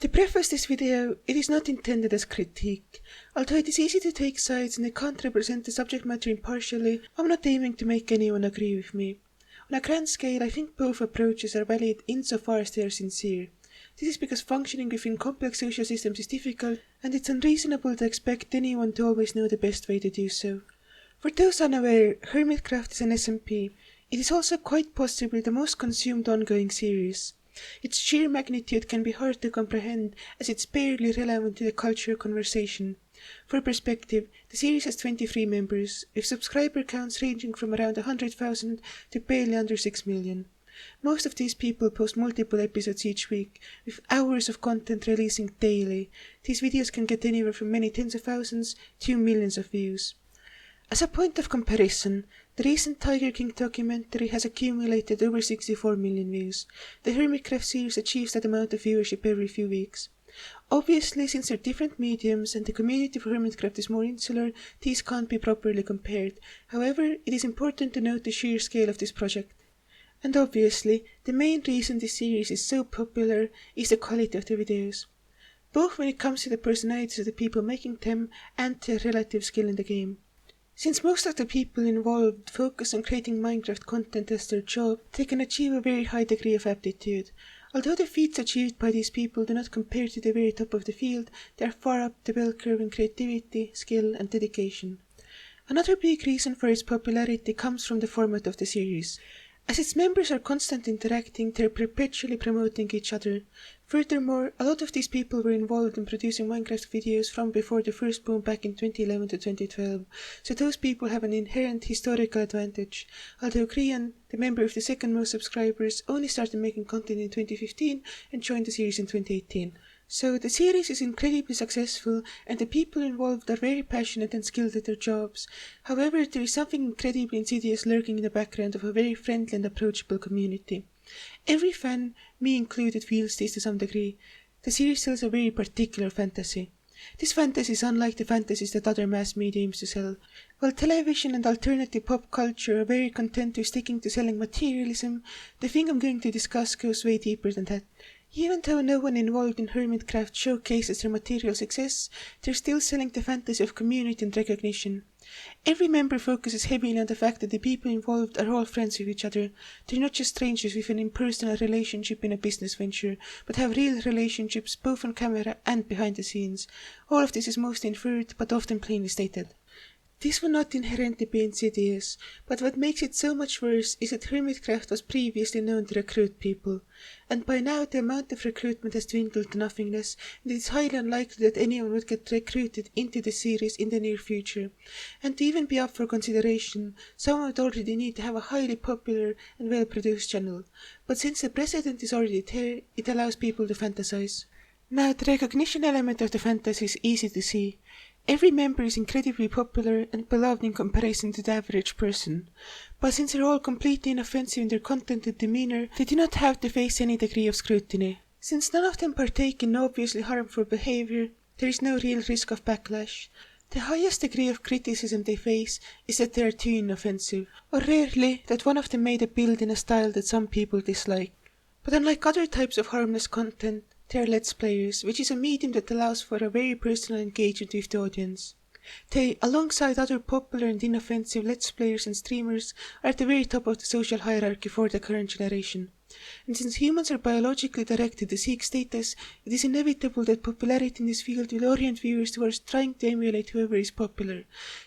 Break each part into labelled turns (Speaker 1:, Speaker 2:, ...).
Speaker 1: To preface this video, it is not intended as critique. Although it is easy to take sides and I can't represent the subject matter impartially, I'm not aiming to make anyone agree with me. On a grand scale, I think both approaches are valid insofar as they are sincere. This is because functioning within complex social systems is difficult, and it's unreasonable to expect anyone to always know the best way to do so. For those unaware, Hermitcraft is an SMP. It is also quite possibly the most consumed ongoing series. Its sheer magnitude can be hard to comprehend, as it's barely relevant to the cultural conversation. For perspective, the series has 23 members, with subscriber counts ranging from around 100,000 to barely under 6 million. Most of these people post multiple episodes each week, with hours of content releasing daily. These videos can get anywhere from many tens of thousands to millions of views. As a point of comparison, the recent Tiger King documentary has accumulated over 64 million views. The Hermitcraft series achieves that amount of viewership every few weeks. Obviously, since they're different mediums and the community for Hermitcraft is more insular, these can't be properly compared. However, it is important to note the sheer scale of this project. And obviously, the main reason this series is so popular is the quality of the videos, both when it comes to the personalities of the people making them and their relative skill in the game. Since most of the people involved focus on creating Minecraft content as their job, they can achieve a very high degree of aptitude. Although the feats achieved by these people do not compare to the very top of the field, they are far up the bell curve in creativity, skill and dedication. Another big reason for its popularity comes from the format of the series. As its members are constantly interacting, they are perpetually promoting each other. Furthermore, a lot of these people were involved in producing Minecraft videos from before the first boom back in 2011 to 2012, so those people have an inherent historical advantage. Although Krian, the member with the second most subscribers, only started making content in 2015 and joined the series in 2018. So the series is incredibly successful and the people involved are very passionate and skilled at their jobs. However, there is something incredibly insidious lurking in the background of a very friendly and approachable community. Every fan, me included, feels this to some degree. The series sells a very particular fantasy. This fantasy is unlike the fantasies that other mass media aims to sell. While television and alternative pop culture are very content with sticking to selling materialism, the thing I'm going to discuss goes way deeper than that. Even though no one involved in Hermitcraft showcases their material success, they're still selling the fantasy of community and recognition. Every member focuses heavily on the fact that the people involved are all friends with each other. They're not just strangers with an impersonal relationship in a business venture, but have real relationships both on camera and behind the scenes. All of this is mostly inferred, but often plainly stated. This will not inherently be insidious, but what makes it so much worse is that Hermitcraft was previously known to recruit people, and by now the amount of recruitment has dwindled to nothingness, and it is highly unlikely that anyone would get recruited into the series in the near future. And to even be up for consideration, someone would already need to have a highly popular and well-produced channel, but since the precedent is already there, it allows people to fantasize. Now, the recognition element of the fantasy is easy to see. Every member is incredibly popular and beloved in comparison to the average person, but since they're all completely inoffensive in their content and demeanor, they do not have to face any degree of scrutiny. Since none of them partake in obviously harmful behavior, there is no real risk of backlash. The highest degree of criticism they face is that they are too inoffensive, or rarely that one of them made a build in a style that some people dislike. But unlike other types of harmless content, they are Let's Players, which is a medium that allows for a very personal engagement with the audience. They, alongside other popular and inoffensive Let's Players and streamers, are at the very top of the social hierarchy for the current generation. And since humans are biologically directed to seek status, it is inevitable that popularity in this field will orient viewers towards trying to emulate whoever is popular.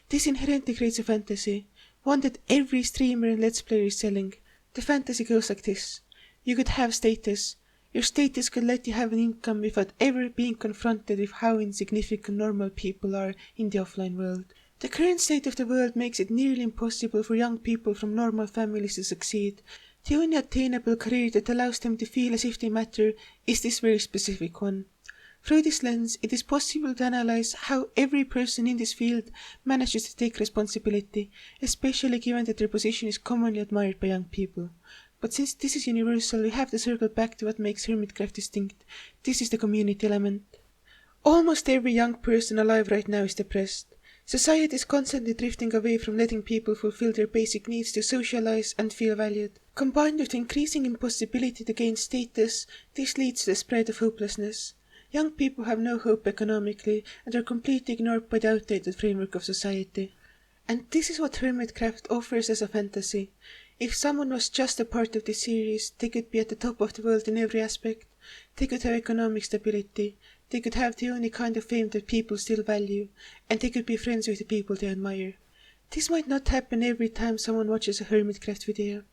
Speaker 1: This inherently creates a fantasy, one that every streamer and Let's Player is selling. The fantasy goes like this. You could have status. Your status could let you have an income without ever being confronted with how insignificant normal people are in the offline world. The current state of the world makes it nearly impossible for young people from normal families to succeed. The only attainable career that allows them to feel as if they matter is this very specific one. Through this lens, it is possible to analyze how every person in this field manages to take responsibility, especially given that their position is commonly admired by young people. But since this is universal, we have to circle back to what makes Hermitcraft distinct. This is the community element. Almost every young person alive right now is depressed. Society is constantly drifting away from letting people fulfill their basic needs to socialize and feel valued. Combined with the increasing impossibility to gain status, this leads to the spread of hopelessness. Young people have no hope economically and are completely ignored by the outdated framework of society. And this is what Hermitcraft offers as a fantasy. If someone was just a part of the series, they could be at the top of the world in every aspect. They could have economic stability. They could have the only kind of fame that people still value. And they could be friends with the people they admire. This might not happen every time someone watches a Hermitcraft video.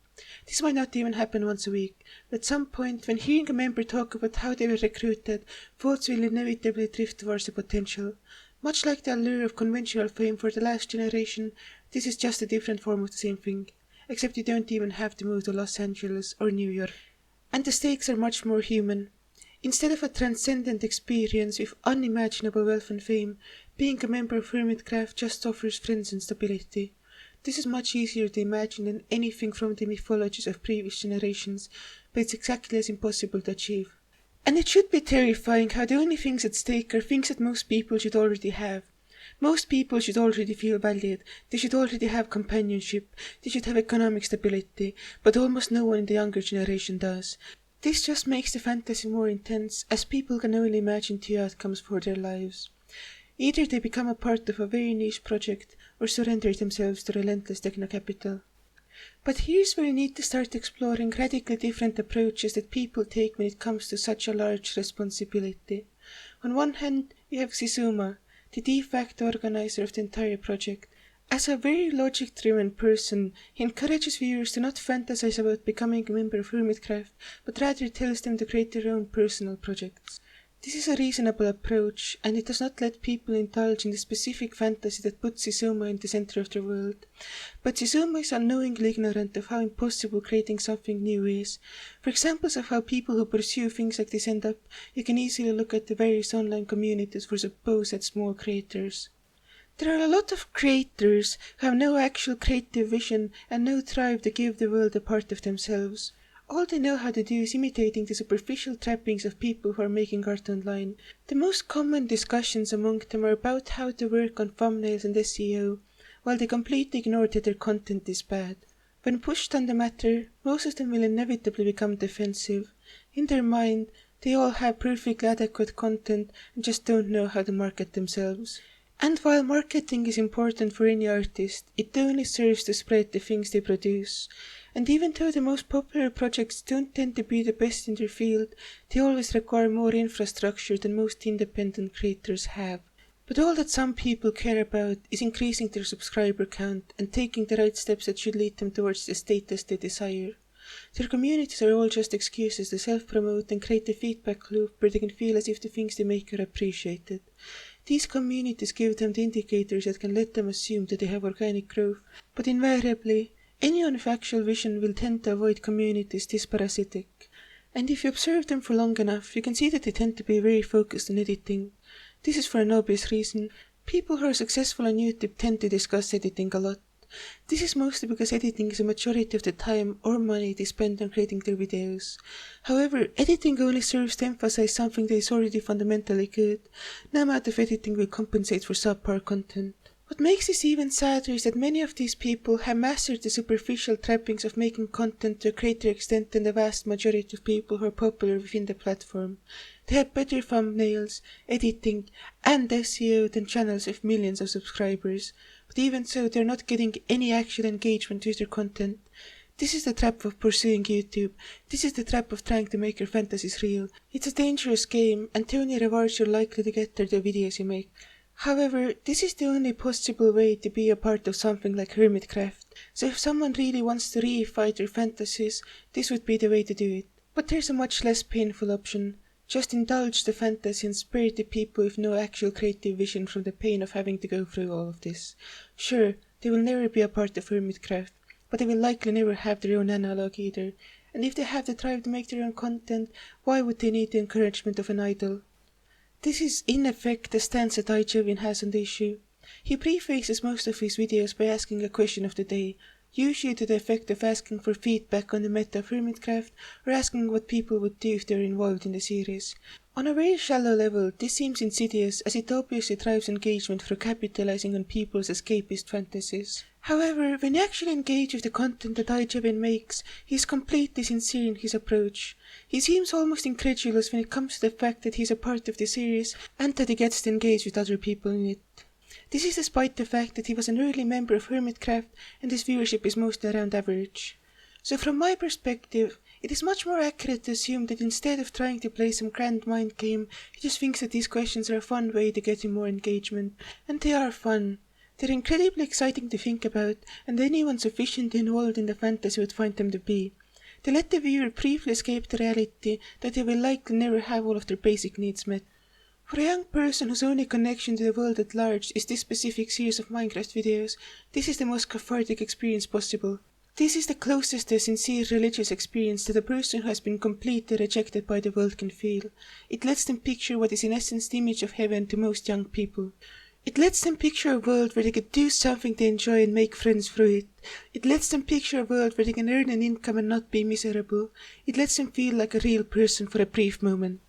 Speaker 1: This might not even happen once a week, but at some point, when hearing a member talk about how they were recruited, thoughts will inevitably drift towards the potential. Much like the allure of conventional fame for the last generation, this is just a different form of the same thing, except you don't even have to move to Los Angeles or New York. And the stakes are much more human. Instead of a transcendent experience with unimaginable wealth and fame, being a member of Hermitcraft just offers friends and stability. This is much easier to imagine than anything from the mythologies of previous generations, but it's exactly as impossible to achieve. And it should be terrifying how the only things at stake are things that most people should already have. Most people should already feel valued, they should already have companionship, they should have economic stability, but almost no one in the younger generation does. This just makes the fantasy more intense, as people can only imagine two outcomes for their lives. Either they become a part of a very niche project, or surrender themselves to relentless techno-capital. But here's where you need to start exploring radically different approaches that people take when it comes to such a large responsibility. On one hand, you have Zizuma, the de facto organizer of the entire project. As a very logic-driven person, he encourages viewers to not fantasize about becoming a member of Hermitcraft, but rather tells them to create their own personal projects. This is a reasonable approach, and it does not let people indulge in the specific fantasy that puts Zizuma in the center of the world. But Zizuma is unknowingly ignorant of how impossible creating something new is. For examples of how people who pursue things like this end up, you can easily look at the various online communities for supposed small creators. There are a lot of creators who have no actual creative vision and no drive to give the world a part of themselves. All they know how to do is imitating the superficial trappings of people who are making art online. The most common discussions among them are about how to work on thumbnails and SEO, while they completely ignore that their content is bad. When pushed on the matter, most of them will inevitably become defensive. In their mind, they all have perfectly adequate content and just don't know how to market themselves. And while marketing is important for any artist, it only serves to spread the things they produce. And even though the most popular projects don't tend to be the best in their field, they always require more infrastructure than most independent creators have. But all that some people care about is increasing their subscriber count and taking the right steps that should lead them towards the status they desire. Their communities are all just excuses to self-promote and create a feedback loop where they can feel as if the things they make are appreciated. These communities give them the indicators that can let them assume that they have organic growth, but invariably, anyone with actual vision will tend to avoid communities this parasitic. And if you observe them for long enough, you can see that they tend to be very focused on editing. This is for an obvious reason. People who are successful on YouTube tend to discuss editing a lot. This is mostly because editing is a majority of the time or money they spend on creating their videos. However, editing only serves to emphasize something that is already fundamentally good. No amount of editing will compensate for subpar content. What makes this even sadder is that many of these people have mastered the superficial trappings of making content to a greater extent than the vast majority of people who are popular within the platform. They have better thumbnails, editing, and SEO than channels with millions of subscribers, but even so they are not getting any actual engagement with their content. This is the trap of pursuing YouTube. This is the trap of trying to make your fantasies real. It's a dangerous game, and the only rewards you're likely to get are the videos you make. However, this is the only possible way to be a part of something like Hermitcraft, so if someone really wants to reify their fantasies, this would be the way to do it. But there's a much less painful option. Just indulge the fantasy and spare the people with no actual creative vision from the pain of having to go through all of this. Sure, they will never be a part of Hermitcraft, but they will likely never have their own analog either, and if they have the drive to make their own content, why would they need the encouragement of an idol? This is in effect the stance that iJovian has on the issue. He prefaces most of his videos by asking a question of the day, usually to the effect of asking for feedback on the meta of Hermitcraft or asking what people would do if they were involved in the series. On a very shallow level, this seems insidious as it obviously drives engagement through capitalizing on people's escapist fantasies. However, when you actually engage with the content that iJevin makes, he is completely sincere in his approach. He seems almost incredulous when it comes to the fact that he is a part of the series and that he gets to engage with other people in it. This is despite the fact that he was an early member of Hermitcraft and his viewership is mostly around average. So from my perspective, it is much more accurate to assume that instead of trying to play some grand mind game, he just thinks that these questions are a fun way to get him more engagement. And they are fun. They're incredibly exciting to think about, and anyone sufficiently involved in the fantasy would find them to be. They let the viewer briefly escape the reality that they will likely never have all of their basic needs met. For a young person whose only connection to the world at large is this specific series of Minecraft videos, this is the most cathartic experience possible. This is the closest a sincere religious experience that a person who has been completely rejected by the world can feel. It lets them picture what is in essence the image of heaven to most young people. It lets them picture a world where they could do something they enjoy and make friends through it. It lets them picture a world where they can earn an income and not be miserable. It lets them feel like a real person for a brief moment.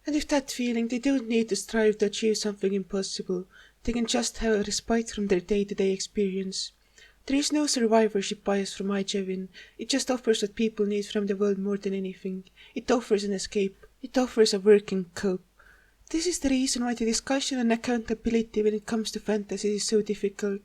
Speaker 1: And with that feeling, they don't need to strive to achieve something impossible. They can just have a respite from their day-to-day experience. There is no survivorship bias from iJevin. It just offers what people need from the world more than anything. It offers an escape. It offers a working cope. This is the reason why the discussion on accountability when it comes to fantasy is so difficult.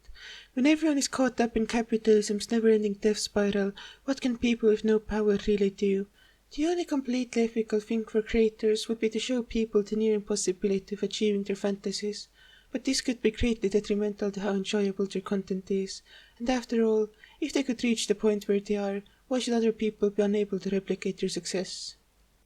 Speaker 1: When everyone is caught up in capitalism's never-ending death spiral, what can people with no power really do? The only completely ethical thing for creators would be to show people the near impossibility of achieving their fantasies, but this could be greatly detrimental to how enjoyable their content is, and after all, if they could reach the point where they are, why should other people be unable to replicate their success?